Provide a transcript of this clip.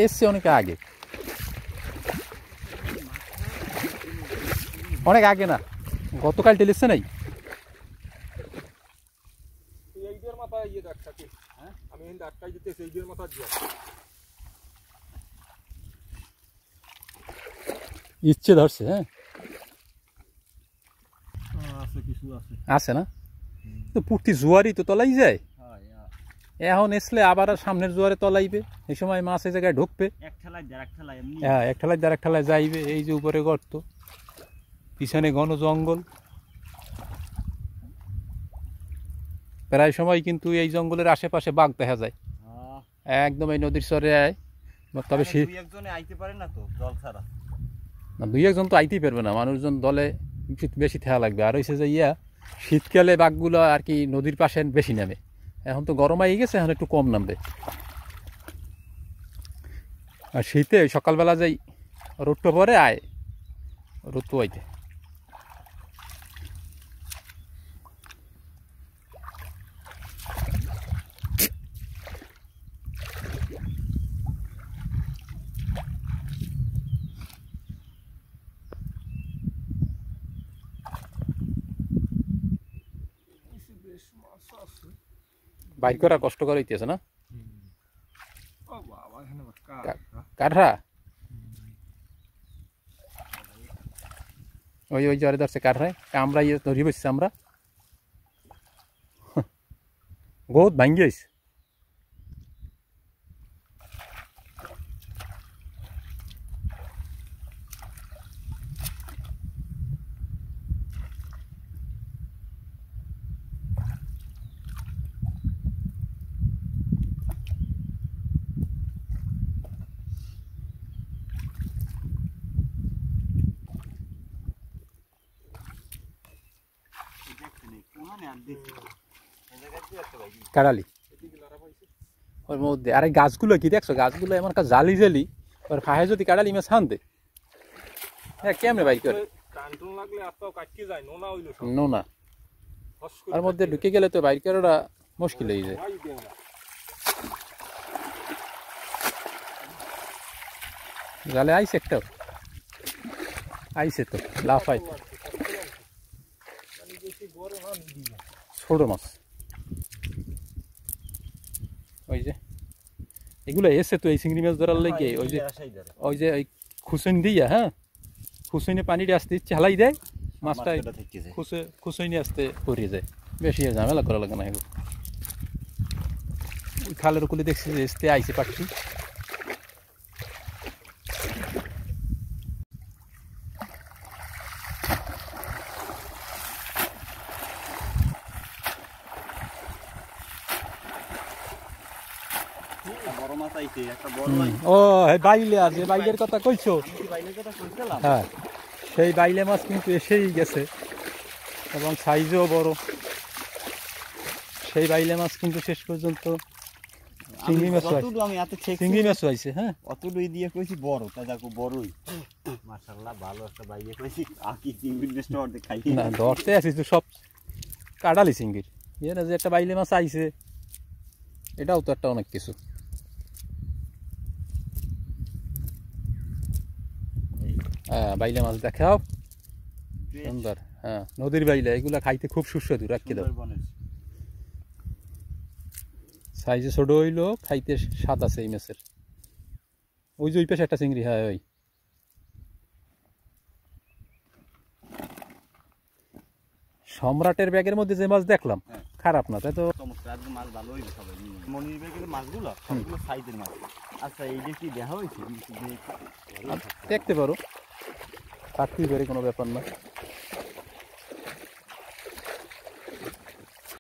এসছে অনেক আগে, অনেক আগে না, গতকাল টেলিসছে নাই। ইচ্ছে ধরছে, হ্যাঁ আছে না, তো পূর্তি জোয়ারই তো তলাই যায় এখন, এসলে আবার সামনের জোয়ারে তলাইবে, এই সময় মাছ এই জায়গায় ঢুকবে, হ্যাঁ এক ঠেলায় আর এক ঠেলায় যাইবে। এই যে উপরে গর্ত, পিছনে ঘন জঙ্গল, প্রায় সময় কিন্তু এই জঙ্গলের আশেপাশে বাঘ দেখা যায় একদম এই নদীর চরে আয়। তবে না, দুই একজন তো আইতেই পারবে না, মানুষজন দলে বেশি থেয়া লাগবে। আর হয়েছে যে শীতকালে বাঘগুলো আর কি নদীর পাশে বেশি নামে, এখন তো গরম আই গেছে, এখন একটু কম নামবে। আর শীতে সকালবেলা যাই রোদটা পরে আয়, রোদ পোয়াইতে। বাইর করা কষ্টকর হইতেছে না, কাঠরা ওই ওই জ্বরে ধরছে কাঠরায়, আমরা ধরি বসছি, আমরা বহুত ভাঙ্গি হয়েছে। কাড়ালি ওর মধ্যে, আরে গাছগুলো কি দেখছো, গাছগুলো এমন একটা জালি জালি, ওর ফাহে যদি কাড়ালি মাছ আনতে, হ্যাঁ কেমনে বাইক করে নোনা ওর মধ্যে ঢুকে গেলে তো বাইক করাটা মুশকিল হয়ে যায়। জালে আইছে একটা, আইছে তো লাফাই, ছোট মাছ ওই যে এগুলো এসে তো এই চিংড়ি মাছ ধরার লেগে ওই যে খুসইন দিয়া, হ্যাঁ খুসইনে পানিটা আসতে ইচ্ছে হালাই দেয়, মাছটা খুসইনে আসতে পড়িয়ে যায়, বেশি ঝামেলা করা লাগে না। এগুলো ওই খালের কুলে দেখছি যে এসতে আইসে পাচ্ছি। ও বাইলে আছে, বাইলের কথা কইছো, হ্যাঁ সেই বাইলে মাছ কিন্তু এসেই গেছে এবং সাইজও বড়। সেই বাইলে মাছ কিন্তু শেষ পর্যন্ত চিংড়ি মাছ, চিংড়ি মাছ হয়েছে, হ্যাঁ অতটুই দিয়ে কইছি বড়, তা দেখো বড়ই মাশাআল্লাহ, ভালো একটা বাইয়ে কইছি আকি চিংড়ি নেস্ট অর্ধেক খাই না, ধরতে আছিস তো সব কাটালি চিংড়ির, ইয়ে না যে একটা বাইলে মাছ আইছে, এটাও তো একটা অনেক কিছু। হ্যাঁ বাইলে মাছ দেখাও সুন্দর, হ্যাঁ নদীর বাইলে, এগুলা খাইতে খুব সুস্বাদু, রাখি দাও, সাইজে ছোট হইলো, খাইতে স্বাদ আছে এই মাছের। ওই যে ওই পাশে একটা চিংড়ি, হ্যাঁ ওই সম্রাটের ব্যাগের মধ্যে যে মাছ দেখলাম খারাপ না, তাই তো মাছ ভালো হইলো সবাই মনির ব্যাগের মাছগুলো সবগুলো সাইজের মাছ। আচ্ছা এইটা কি দেখা হয়েছে দেখতে পারো, থাকতেই পারে, কোনো ব্যাপার না।